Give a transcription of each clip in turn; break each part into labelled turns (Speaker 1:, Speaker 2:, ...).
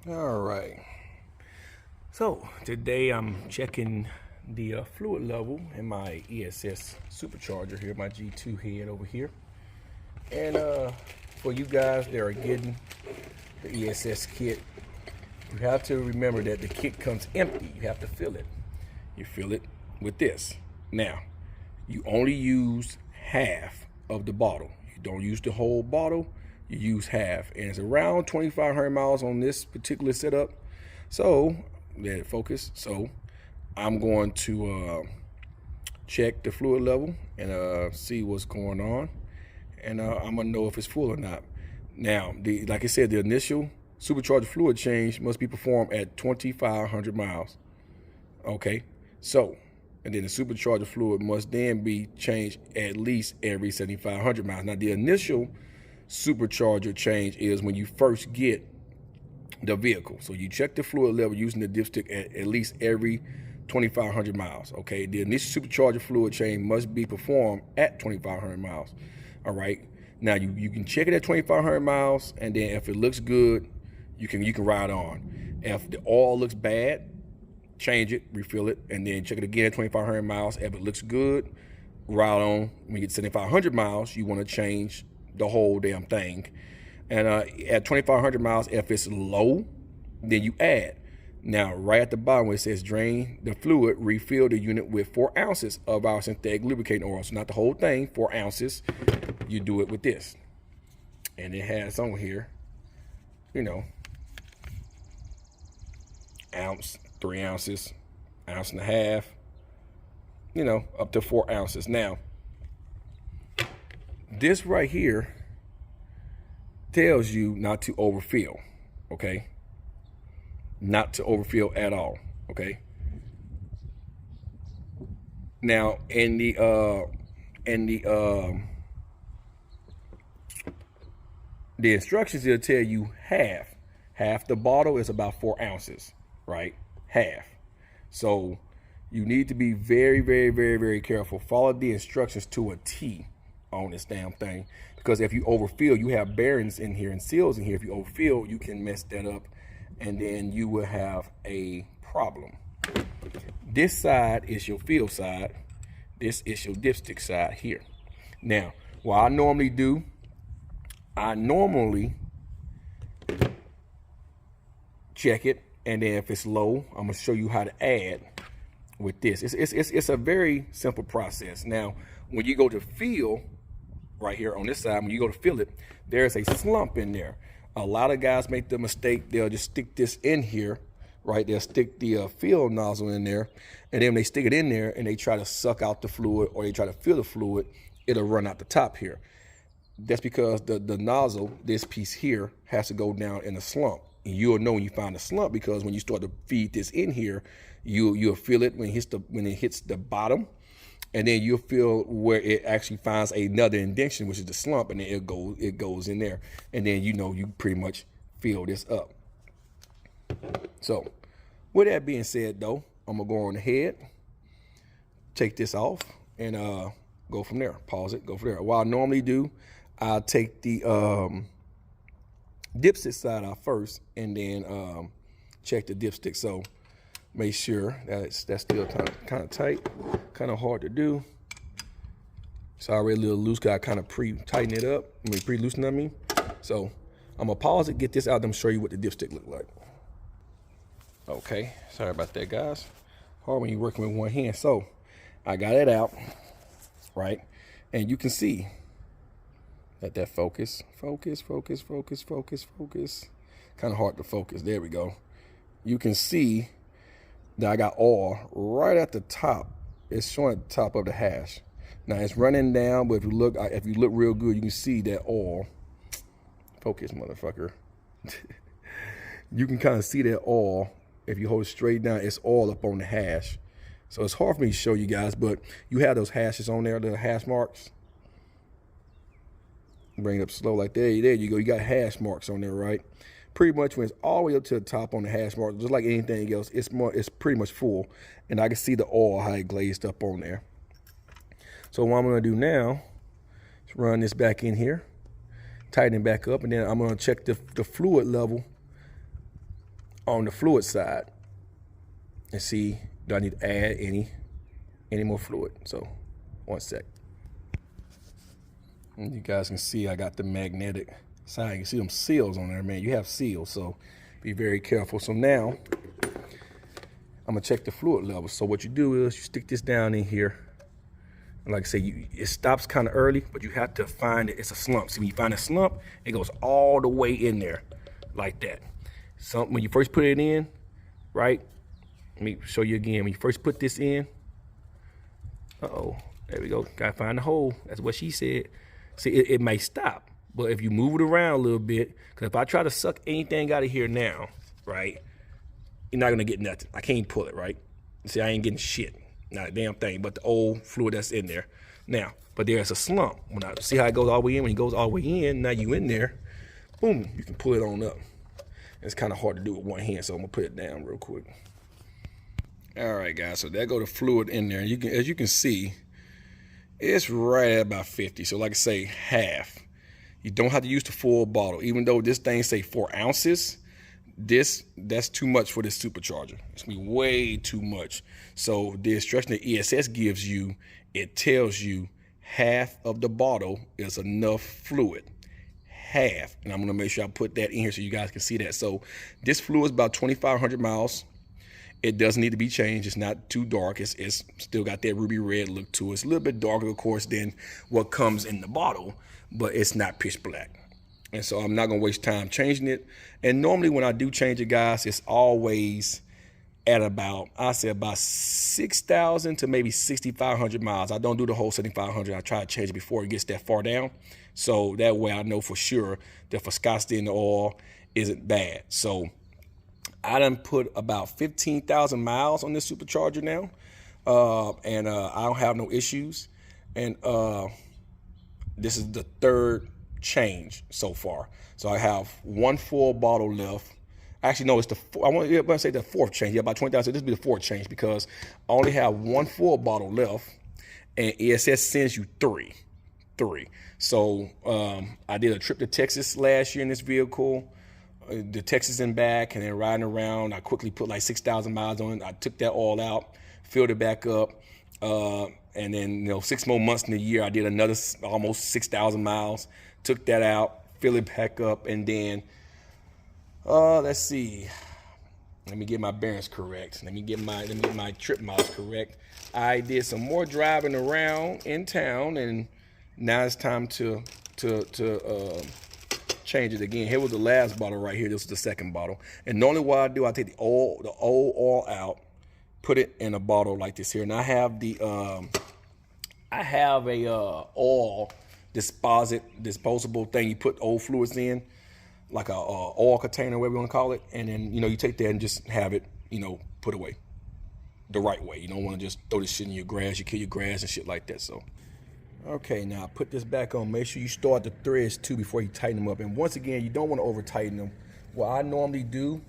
Speaker 1: All right. So today I'm checking the fluid level in my ESS Supercharger here, my G2 head over here. And for you guys that are getting the ESS kit, you have to remember that the kit comes empty. You have to fill it. You fill it with this. Now, you only use half of the bottle. You don't use the whole bottle. You use half, and it's around 2,500 miles on this particular setup. So let it focus. So I'm going to check the fluid level and see what's going on, and I'm gonna know if it's full or not. Now, like I said, the initial supercharger fluid change must be performed at 2,500 miles. Okay, so and then the supercharger fluid must then be changed at least every 7,500 miles. Now, the initial supercharger change is when you first get the vehicle. So you check the fluid level using the dipstick at least every 2,500 miles. Okay, the initial supercharger fluid change must be performed at 2,500 miles. All right, now you can check it at 2,500 miles, and then if it looks good, you can ride on. If the oil looks bad, change it, refill it, and then check it again at 2,500 miles. If it looks good, ride on. When you get 7,500 miles, you want to change the whole damn thing. And at 2,500 miles, if it's low, then you add. Now, right at the bottom where it says drain the fluid, refill the unit with 4 ounces of our synthetic lubricating oil. So not the whole thing, 4 ounces. You do it with this. And it has on here, you know, ounce, 3 ounces, ounce and a half, you know, up to 4 ounces. Now, this right here tells you not to overfill, okay? Not to overfill at all, okay? Now, in the instructions, it'll tell you half. Half the bottle is about 4 ounces, right? Half. So you need to be very, very, very, very careful. Follow the instructions to a T on this damn thing, because if you overfill, you have bearings in here and seals in here. If you overfill, you can mess that up, and then you will have a problem. This side is your fill side. This is your dipstick side here. Now, what I normally do, I normally check it, and then if it's low, I'm gonna show you how to add with this. It's a very simple process. Now, when you go to fill, right here on this side, when you go to fill it, there's a slump in there. A lot of guys make the mistake, they'll just stick this in here, right? They'll stick the fill nozzle in there, and then when they stick it in there and they try to suck out the fluid or they try to fill the fluid, it'll run out the top here. That's because the nozzle, this piece here, has to go down in a slump. And you'll know when you find a slump, because when you start to feed this in here, you'll feel it when it hits the bottom, and then you'll feel where it actually finds another indentation, which is the slump, and then it goes in there, and then you know you pretty much fill this up. So with that being said, though, I'm gonna go on ahead, take this off, and go from there. Pause it, go from there. What I normally do, I'll take the dipstick side out first, and then check the dipstick. So make sure that that's still kind of tight, kind of hard to do. It's already a little loose, because I kind of pre-tighten it up. Pre-loosen it, I mean. So I'm gonna pause it, get this out, and show you what the dipstick look like. Okay, sorry about that, guys. Hard when you're working with one hand. So I got it out, right? And you can see that focus. Kind of hard to focus. There we go. You can see that I got oil right at the top. It's showing at the top of the hash. Now it's running down, but if you look real good, you can see that oil. Focus, motherfucker. You can kind of see that oil. If you hold it straight down, it's all up on the hash. So it's hard for me to show you guys, but you have those hashes on there, the hash marks. Bring it up slow, like there you go. You got hash marks on there, right? Pretty much when it's all the way up to the top on the hash mark, just like anything else, it's pretty much full. And I can see the oil, how it glazed up on there. So what I'm gonna do now is run this back in here, tighten it back up, and then I'm gonna check the fluid level on the fluid side and see, do I need to add any more fluid? So, one sec. And you guys can see I got the magnetic side. You can see them seals on there, man. You have seals, so be very careful. So now, I'm gonna check the fluid level. So what you do is you stick this down in here. And like I say, it stops kind of early, but you have to find it. It's a slump. See, when you find a slump, it goes all the way in there like that. So when you first put it in, right? Let me show you again. When you first put this in, there we go. Gotta find the hole. That's what she said. See, it may stop, but if you move it around a little bit, because if I try to suck anything out of here now, right, you're not gonna get nothing. I can't pull it, right? See, I ain't getting shit, not a damn thing, but the old fluid that's in there. Now, but there's a slump. When I see how it goes all the way in, when it goes all the way in, now you in there, boom, you can pull it on up. It's kind of hard to do with one hand, so I'm gonna put it down real quick. All right, guys, so there go the fluid in there. You can, as you can see, it's right at about 50. So like I say, half. You don't have to use the full bottle. Even though this thing say 4 ounces, that's too much for this supercharger. It's gonna be way too much. So the instruction that ESS gives you, it tells you half of the bottle is enough fluid. Half. And I'm gonna make sure I put that in here so you guys can see that. So this fluid is about 2,500 miles. It doesn't need to be changed. It's not too dark. It's still got that ruby red look to it. It's a little bit darker, of course, than what comes in the bottle, but it's not pitch black. And so I'm not gonna waste time changing it. And normally when I do change it, guys, it's always at about, I say about 6,000 to maybe 6,500 miles. I don't do the whole 7,500. I try to change it before it gets that far down. So that way I know for sure that viscosity in the oil isn't bad. So I done put about 15,000 miles on this supercharger now. And I don't have no issues. And this is the 3rd change so far. So I have 1 full bottle left. Actually, no, it's I want to say the 4th change. Yeah, about 20,000. This will be the 4th change because I only have 1 full bottle left, and ESS sends you 3. So I did a trip to Texas last year in this vehicle, the Texas and back, and then riding around. I quickly put like 6,000 miles on it. I took that all out, filled it back up, and then 6 more months in the year, I did another almost 6,000 miles. Took that out, fill it back up, and then let's see. Let me get my bearings correct. Let me get my trip miles correct. I did some more driving around in town, and now it's time to change it again. Here was the last bottle right here. This is the 2nd bottle. And normally what I do, I take the old oil out, put it in a bottle like this here, and I have the oil disposable thing you put old fluids in, like a oil container, whatever you want to call it, and then you take that and just have it put away the right way. You don't want to just throw this shit in your grass. You kill your grass and shit like that. So okay, now put this back on. Make sure you start the threads too before you tighten them up. And once again, you don't want to over tighten them. What I normally do,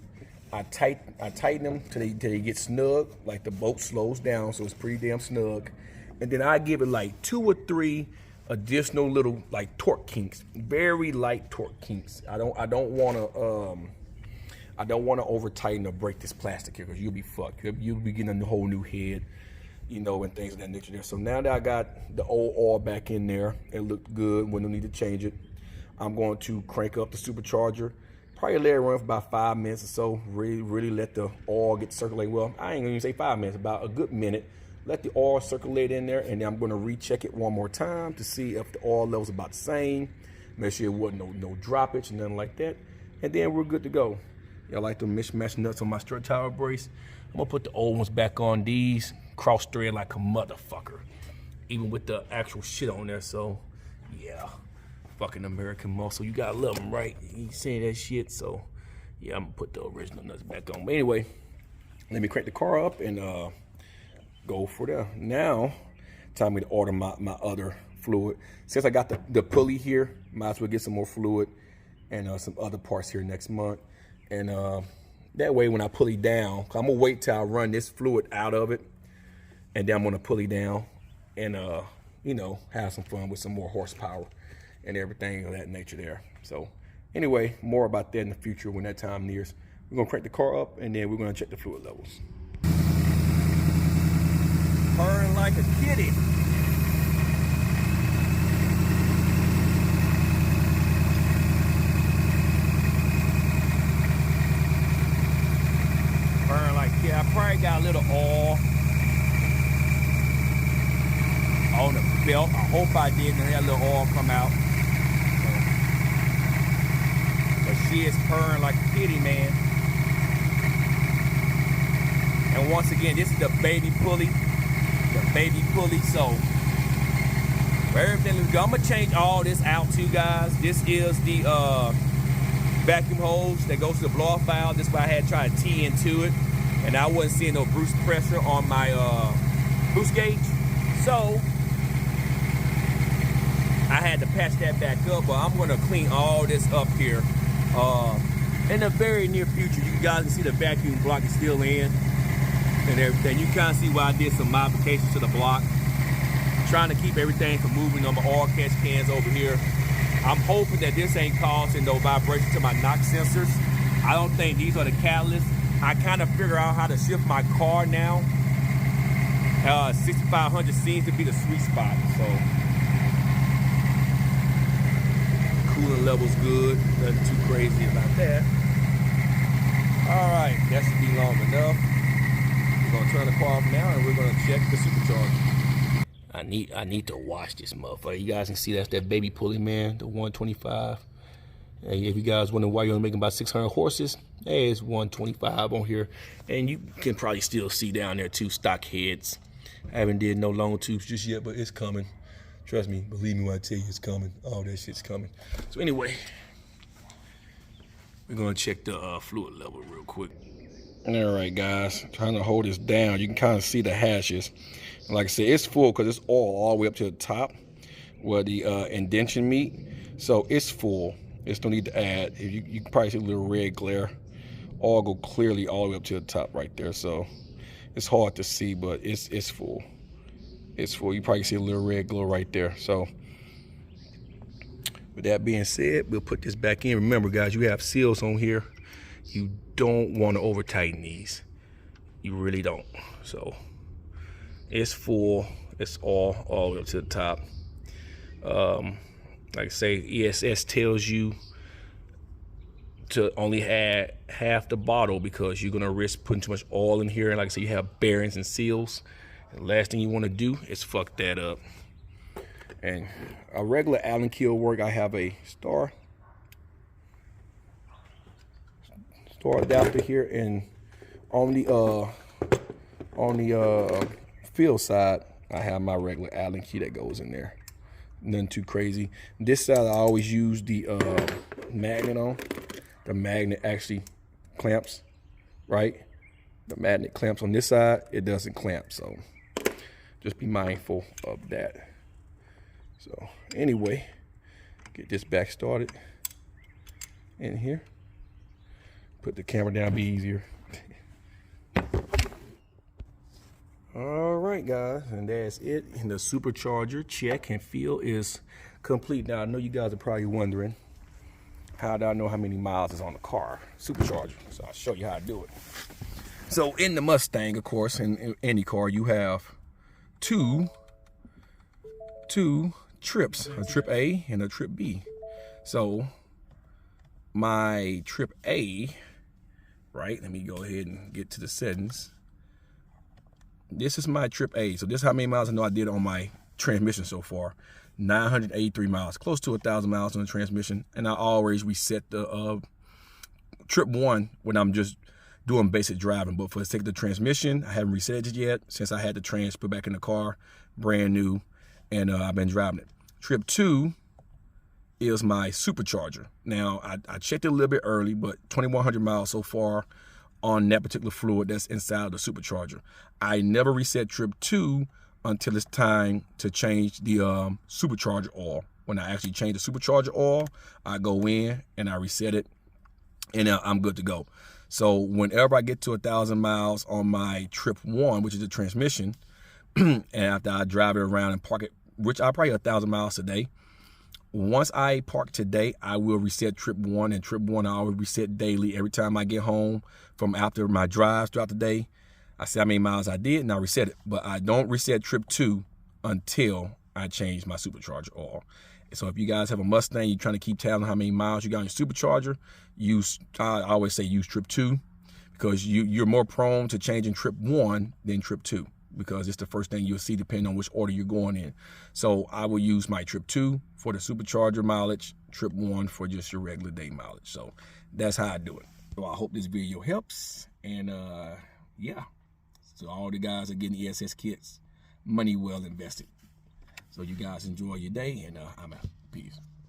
Speaker 1: I tighten them till they get snug, like the bolt slows down, so it's pretty damn snug. And then I give it like 2 or 3 additional little like torque kinks, very light torque kinks. I don't want to over tighten or break this plastic here, because you'll be fucked. You'll be getting a whole new head, and things of that nature there. So now that I got the old oil back in there, it looked good. We don't need to change it. I'm going to crank up the supercharger, probably let it run for about 5 minutes or so. Really let the oil get circulating. Well, I ain't gonna even say 5 minutes, about a good minute. Let the oil circulate in there, and then I'm going to recheck it one more time to see if the oil level's about the same. Make sure it wasn't no droppage, nothing like that. And then we're good to go. I like the mismatch nuts on my strut tower brace. I'm going to put the old ones back on these. Cross thread like a motherfucker, even with the actual shit on there. So, yeah. Fucking American muscle. You got to love them, right? You saying that shit. So, yeah, I'm going to put the original nuts back on. But anyway, let me crank the car up and go for that. Now, time me to order my other fluid. Since I got the pulley here, might as well get some more fluid and some other parts here next month. And that way, when I pulley down, I'm gonna wait till I run this fluid out of it, and then I'm gonna pulley down and have some fun with some more horsepower and everything of that nature there. So anyway, more about that in the future when that time nears. We're gonna crank the car up and then we're gonna check the fluid levels. Purring like a kitty. Purring like a kitty. I probably got a little oil on the belt. I hope I didn't have a little oil come out. But she is purring like a kitty, man. And once again, this is the baby pulley. So for everything is good. I'm gonna change all this out too, guys. This is the vacuum hose that goes to the blow-off valve. This is why I had tried to tee into it, and I wasn't seeing no boost pressure on my boost gauge. So I had to patch that back up, but I'm gonna clean all this up here in the very near future. You guys can see the vacuum block is still in and everything. You kind of see why I did some modifications to the block, trying to keep everything from moving on my oil catch cans over here. I'm hoping that this ain't causing no vibration to my knock sensors. I don't think these are the catalysts. I kind of figure out how to shift my car now. 6500 seems to be the sweet spot. So cooling level's good, nothing too crazy about that. All right, that should be long enough. We're gonna turn the car off now and we're gonna check the supercharger. I need to wash this motherfucker. You guys can see that's that baby pulley, man, the 125. Hey, if you guys wondering why you're only making about 600 horses, hey, it's 125 on here. And you can probably still see down there two stock heads. I haven't did no long tubes just yet, but it's coming. Trust me, believe me when I tell you it's coming. All that shit's coming. So anyway, we're gonna check the fluid level real quick. All right, guys, trying to hold this down. You can kind of see the hashes. And like I said, it's full because it's all the way up to the top where the indentation meet. So it's full. It's no need to add. If you can probably see a little red glare. All go clearly all the way up to the top right there. So it's hard to see, but it's full. It's full. You probably see a little red glow right there. So with that being said, we'll put this back in. Remember, guys, you have seals on here. You don't want to over tighten these. You really don't. So it's full. It's all the way up to the top. Like I say, ESS tells you to only add half the bottle because you're gonna risk putting too much oil in here. And like I say, you have bearings and seals. The last thing you want to do is fuck that up. And a regular Allen key will work. I have a star adapter here, and on the field side, I have my regular Allen key that goes in there. Nothing too crazy. This side I always use the magnet on. The magnet actually clamps, right? The magnet clamps on this side. It doesn't clamp, so just be mindful of that. So anyway, get this back started in here. Put the camera down, be easier. All right, guys, and that's it. And the supercharger check and feel is complete. Now I know you guys are probably wondering, how do I know how many miles is on the car supercharger? So I'll show you how to do it. So in the Mustang, of course, in any car, you have two trips, a trip A and a trip B. So my trip A, right, let me go ahead and get to the settings. This is my trip A. So this is how many miles I know I did on my transmission so far. 983 miles, close to 1,000 miles on the transmission. And I always reset the trip 1 when I'm just doing basic driving. But for the sake of the transmission, I haven't reset it yet since I had the trans put back in the car, brand new, and I've been driving it. Trip 2 is my supercharger. Now, I checked it a little bit early, but 2,100 miles so far on that particular fluid that's inside of the supercharger. I never reset trip 2 until it's time to change the supercharger oil. When I actually change the supercharger oil, I go in and I reset it, and I'm good to go. So whenever I get to 1,000 miles on my trip 1, which is the transmission, and after I drive it around and park it, which I probably 1,000 miles a day, once I park today, I will reset trip 1, and trip 1 I always reset daily. Every time I get home from after my drives throughout the day, I see how many miles I did and I reset it. But I don't reset trip 2 until I change my supercharger oil. So if you guys have a Mustang, you're trying to keep tabs on how many miles you got on your supercharger, I always say use trip 2, because you're more prone to changing trip 1 than trip 2, because it's the first thing you'll see depending on which order you're going in. So I will use my trip 2 for the supercharger mileage, trip 1 for just your regular day mileage. So that's how I do it. So I hope this video helps. And yeah, so all the guys are getting ESS kits, money well invested. So you guys enjoy your day, and I'm out. Peace.